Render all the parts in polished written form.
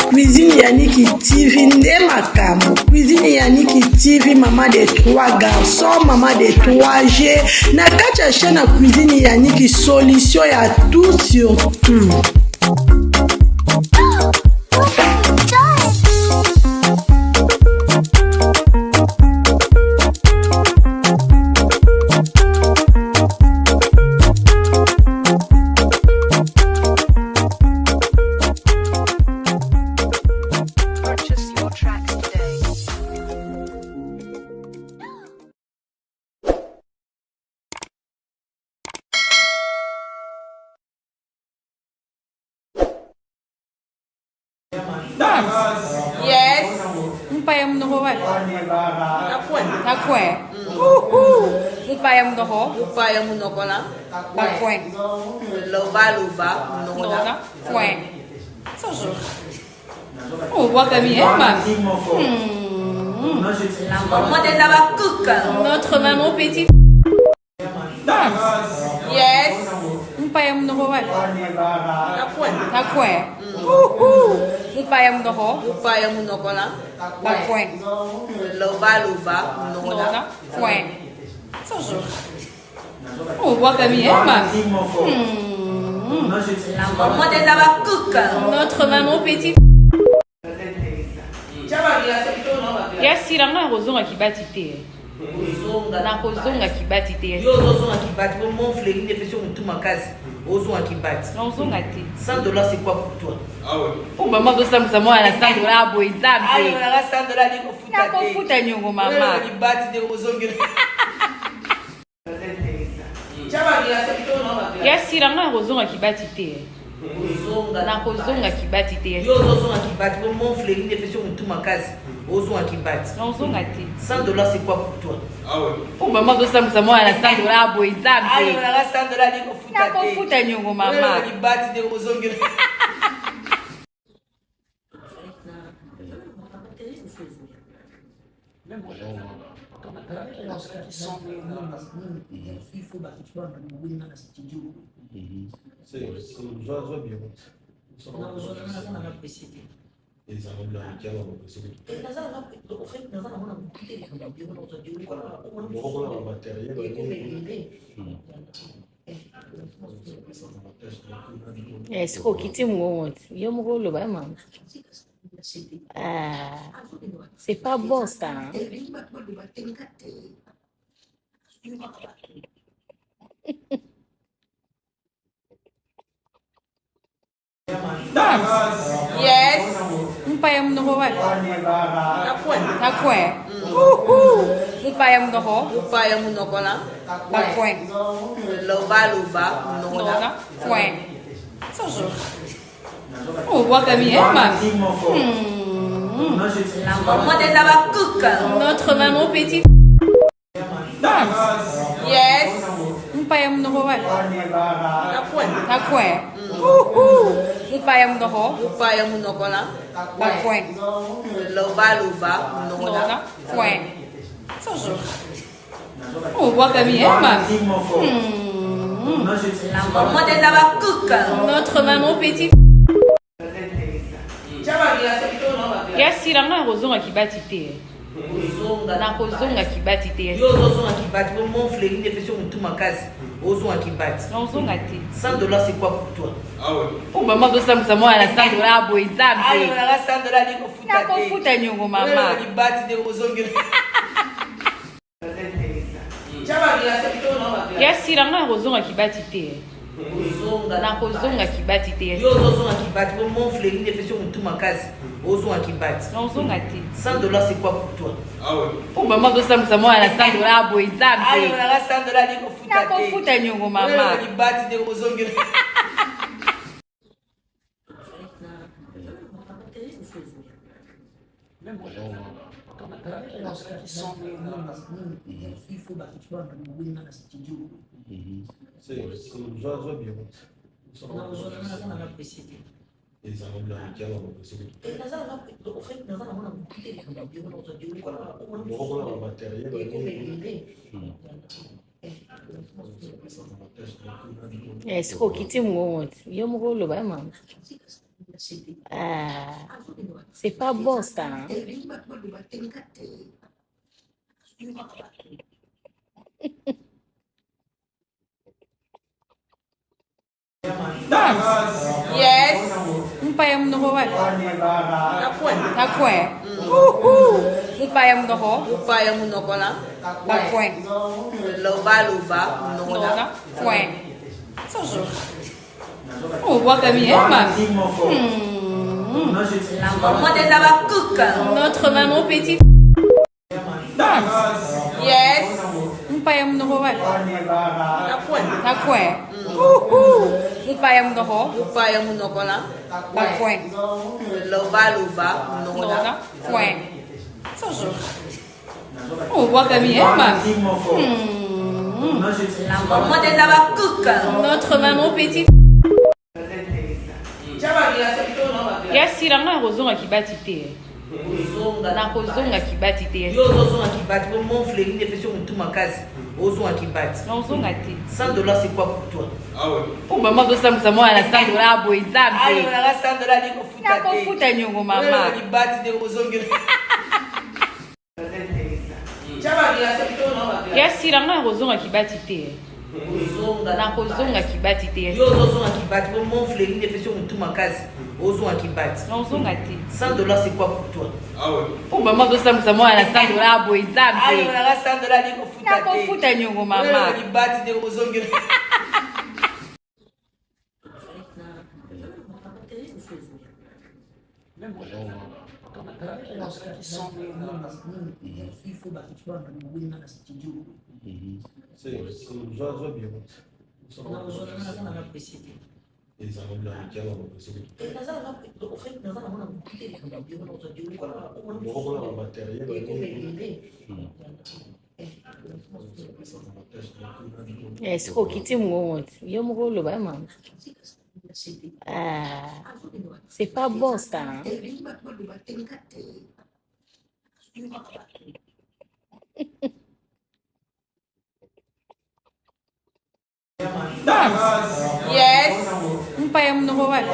Cuisine Yannick TV, Ndemakamou. Cuisine Yannick TV, maman de 3 garçons, maman de 3G. Nakacha chaîne Cuisine Yannick, solution à tout sur tout. Yes. Mpaya mnoho wapi? Nakwe. Mpaya mnoho. Upaya munokola. Nakwe. Loba loba Nona. Kwe. Sojo. Oh, wakami mami. La maman des abakuka. Notre maman petite. Yes. Mpaya mnoho wapi? Nakwe. Mpaya mnoho. Upaya munokola. Nakwe. Loba loba Nona. Kwe. Sojo. Oh, wakami mami. La maman des abakuka. Notre maman petite. Yasiranga rozonga kibati te. Na kozonga kibati te. Yo ozonga kibati, mon fléri ne fait sur tout ma case. Ozonga kibati. Ozonga te. 100 dollars c'est quoi pour toi? Ah ouais. Oh maman dosa moi na 100 dollars boy Ah, zambe. on a 100 dollars ni kofuta. Na kofuta nyongo mama. Kibati de ozonga. Yasiranga rozonga kibati te. Na kozonga kibati te. Yo ozonga kibati, mon fléri ne fait sur tout ma case. Ozonga kibati. Ozonga te. 100 dollars c'est quoi pour toi? Ah ouais. Oh maman dosa moi na 100 dollars boy Ah, zambe. on a 100 dollars ni kofuta. Na kofuta nyongo mama. Kibati de ozonga. Est-ce qu'on quitte mon yo mo lo ba maman. Ah. C'est pas bon ça. Hein? Yes. Mpaya mnoho wapi? Nakwe. Mpaya mnoho. Upaya munokola. Nakwe. Loba loba Nona. Kwe. Sojo. Oh, wakami mami. La maman des abakuka. Notre maman petite. Yes. Mpaya mnoho wapi? Nakwe. Mpaya mnoho. Upaya munokola. Nakwe. Loba loba Nona. Kwe. Sojo. Oh, wakami mami. La maman des abakuka. Notre maman petite. Yasiranga rozonga kibati te. Na kozonga kibati te. Yo ozonga kibati, mon fléri ne fait sur tout ma case. Ozonga kibati. Ozonga te. 100 dollars c'est quoi pour toi? Ah ouais. Oh maman dosa moi na 100 dollars boy Ah, on zambe. a 100 dollars ni kofuta. Na kofuta nyongo mama. Kibati de ozonga. Yasiranga rozonga kibati te. Na kozonga kibati te. Yo ozonga kibati, mon fléri ne fait sur tout ma case. Ozonga kibati. Ozonga te. 100 dollars c'est quoi pour toi? Ah ouais. Oh maman dosa moi na 100 dollars boy Ah, on zambe. a 100 dollars ni kofuta. Na kofuta nyongo mama. Kibati de ozonga. sikoyo okiti mongo te yo moko oloba ye mama. C'est pas bon ça, hein? Yes. Mpaya mnoho wapi? Nakwe. Mpaya mnoho. Upaya munokola. Nakwe. Loba mnona. Kwe. Oh, bois comme hier, maman. La maman des abakuka. Notre maman petite. Yes. Mpaya mnoho wapi? Nakwe. Mpaya mnoho. Upaya munokola. Nakwe. Loba mnona. Kwe. Oh, bois comme hier, maman. La maman des abakuka. Notre maman petite. Yasiranga kozonga kibati te. Na kozonga kibati te. Yo ozonga kibati pour mon fléri ne peut sur tout makasi. Ozonga kibati. Na ozonga te. 100 dollars c'est quoi pour toi? Ah ouais. Oh maman do samsa mo na 100 dollars boy Ah zambe. on a 100 dollars ni ko futa. Na ko futa nyongo mama. Kibati de ozonga. Yasiranga kozonga kibati te. Na kozonga kibati te. Yo ozonga kibati pour mon fléri ne peut sur tout makasi. Ozonga kibati. Na ozonga te. 100 dollars c'est quoi pour toi? Ah ouais. Oh maman do samsa mo na 100 dollars boy Ah zambe. on a 100 dollars ni ko futa. Na ko futa nyongo mama. Kibati de ozonga. Sikoyo okiti mongo te yo moko oloba ye mama. C'est pas bon ça, hein? Yes. Mpaya mnoho wapi?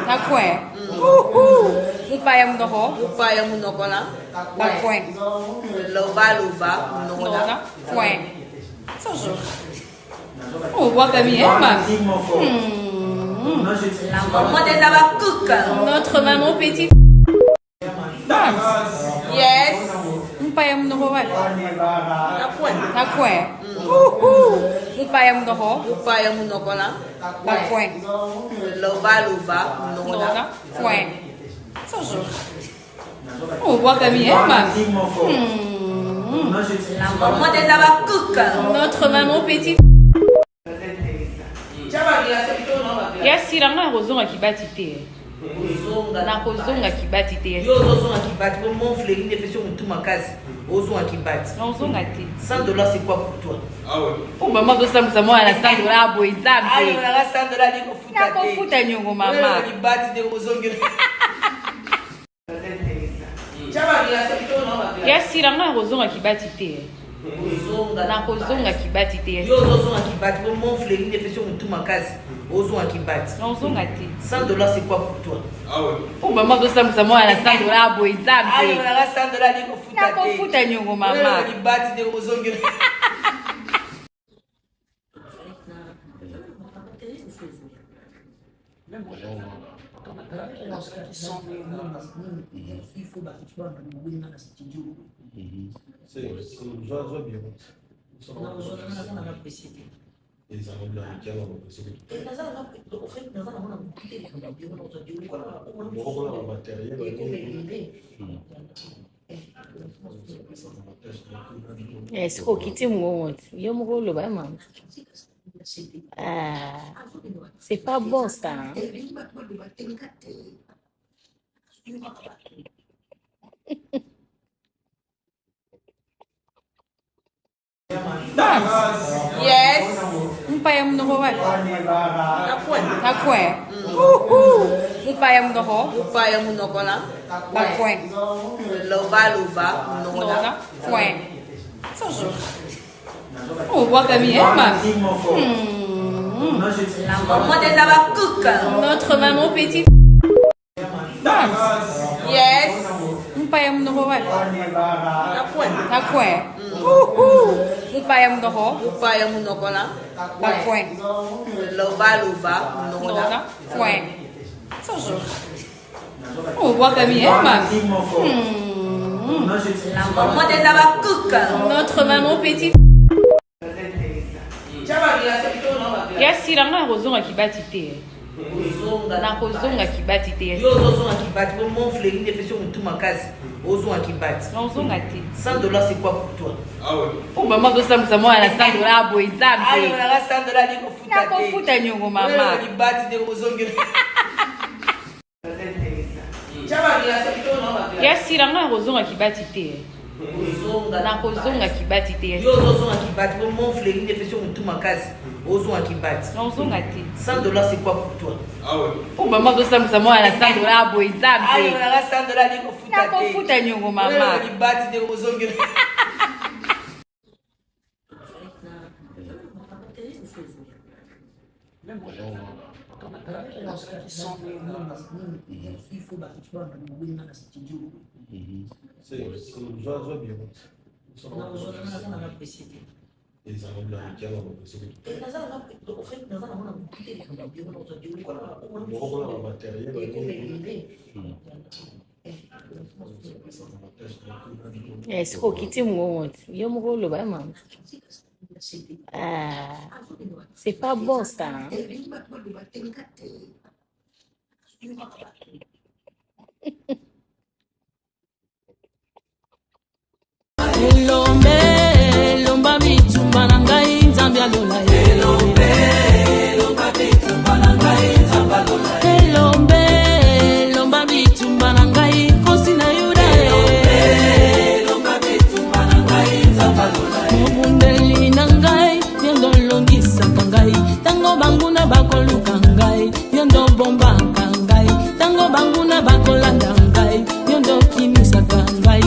Nakwe. Mpaya mnoho. Upaya munokola. Nakwe. Loba mnona. Kwe. Oh, bois comme hier, maman. La maman des abakuka. Notre maman petite. Yes. Mpaya mnoho wapi? Nakwe. Mpaya mnoho. Upaya munokola. Nakwe. Loba mnona. Kwe. Oh, bois comme hier, maman. La maman des abakuka. Notre maman petite. Yasiranga kozonga kibati te. Na kozonga kibati te. Yo ozonga kibati pour mon fléri ne peut sur tout makasi. Ozonga kibati. Na ozonga te. 100 dollars c'est quoi pour toi? Ah ouais. Oh maman do samsa mo na 100 dollars boy Ah on zambe. a 100 dollars ni ko futa. Na ko futa nyongo mama. Kibati de ozonga. Yasiranga kozonga kibati te. Na kozonga kibati te. Yo ozonga kibati pour mon fléri ne peut sur tout makasi. Ozonga kibati. Na ozonga te. 100 dollars c'est quoi pour toi? Ah ouais. Oh maman do samsa mo na 100 dollars boy Ah on zambe. a 100 dollars ni ko futa. Na ko futa nyongo mama. Kibati de ozonga. Sikoyo okiti mongo te yo moko oloba ye mama. C'est pas bon ça, hein? Yes. Mpaya mnoho wapi? Nakwe. Mupaya munoko. Mupaya munoko na. Point. Loba munoko na. Point. On voit Camille, hein, ma. La maman des abacuca. Notre maman petite. Yes. Mupaya munoko wa. Na Point. Mupaya munoko. Mupaya munoko na. Point. Loba munoko na. Point. On voit Camille, hein, ma. La maman des abacuca. Notre maman petite. Yasi langa rozonga kibati te. Na kozonga kibati te. Yo ozonga kibati, mon fléri ne fait sur tout ma case. Ozonga kibati. Ozonga te. $100 c'est quoi pour toi? Ah ouais. Oh maman do samsa mo ala $100 boy Ah, zambe. on a $100 ni kofuta. Na kofuta nyongo mama. Kibati de ozonga. Yasi langa rozonga kibati te. Na kozonga kibati te. Yo ozonga kibati, mon fléri ne fait sur tout ma case. Ozonga kibati. Ozonga te. $100 c'est quoi pour toi? Ah ouais. Oh maman do samsa mo ala $100 boy Ah, zambe. on a $100 ni kofuta. Na kofuta nyongo mama. Kibati de ozonga. Est-ce qu'on quitte mon yo mon le ba maman. Ah, c'est pas bon ça. Hein? Lomba bitumba na ngai nzambe alola ye. Lomba bitumba na ngai nzambe alola ye. Lomba bitumba na ngai kosi na yuda ye. Lomba bitumba na ngai nzambe alola ye. Mobundeli na ngai yendo longisaka ngai tango banguna bakoluka ngai yendo bombaka ngai tango banguna bakolanda ngai yendo kimisaka ngai.